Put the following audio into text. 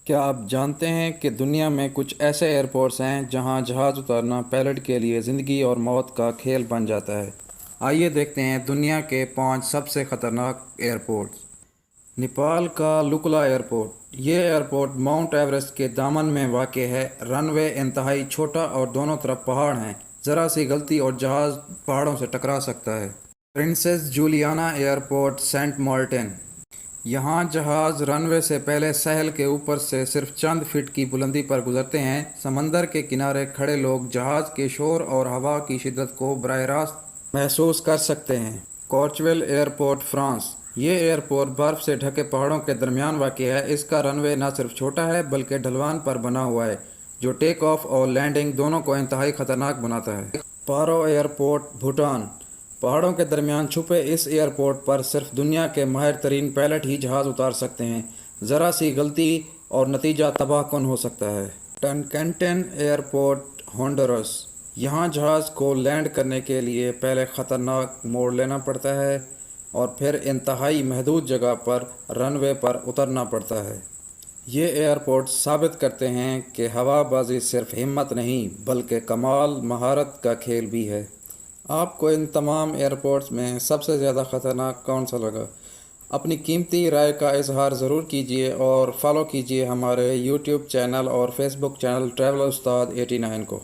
کیا آپ جانتے ہیں کہ دنیا میں کچھ ایسے ایئرپورٹس ہیں جہاں جہاز اتارنا پائلٹ کے لیے زندگی اور موت کا کھیل بن جاتا ہے؟ آئیے دیکھتے ہیں دنیا کے 5 سب سے خطرناک ایئرپورٹس۔ نیپال کا لکلا ایئرپورٹ۔ یہ ایئرپورٹ ماؤنٹ ایورسٹ کے دامن میں واقع ہے۔ رن وے انتہائی چھوٹا اور دونوں طرف پہاڑ ہیں، ذرا سی غلطی اور جہاز پہاڑوں سے ٹکرا سکتا ہے۔ Princess Juliana airport, Saint Martin. یہاں جہاز رن وے سے پہلے ساحل کے اوپر سے صرف چند فٹ کی بلندی پر گزرتے ہیں۔ سمندر کے کنارے کھڑے لوگ جہاز کے شور اور ہوا کی شدت کو براہ راست محسوس کر سکتے ہیں۔ کورچویل ایئرپورٹ، فرانس۔ یہ ایئرپورٹ برف سے ڈھکے پہاڑوں کے درمیان واقع ہے۔ اس کا رن وے نہ صرف چھوٹا ہے بلکہ ڈھلوان پر بنا ہوا ہے، جو ٹیک آف اور لینڈنگ دونوں کو انتہائی خطرناک بناتا ہے۔ پارو ایئرپورٹ، بھوٹان۔ پہاڑوں کے درمیان چھپے اس ایئرپورٹ پر صرف دنیا کے ماہر ترین پائلٹ ہی جہاز اتار سکتے ہیں۔ ذرا سی غلطی اور نتیجہ تباہ کن ہو سکتا ہے۔ ٹنکنٹن ایئرپورٹ، ہونڈورس۔ یہاں جہاز کو لینڈ کرنے کے لیے پہلے خطرناک موڑ لینا پڑتا ہے اور پھر انتہائی محدود جگہ پر رن وے پر اترنا پڑتا ہے۔ یہ ایئرپورٹ ثابت کرتے ہیں کہ ہوا بازی صرف ہمت نہیں بلکہ کمال مہارت کا کھیل بھی ہے۔ آپ کو ان تمام ایئرپورٹس میں سب سے زیادہ خطرناک کون سا لگا؟ اپنی قیمتی رائے کا اظہار ضرور کیجیے اور فالو کیجیے ہمارے یوٹیوب چینل اور فیس بک چینل ٹریول استاد 89 کو۔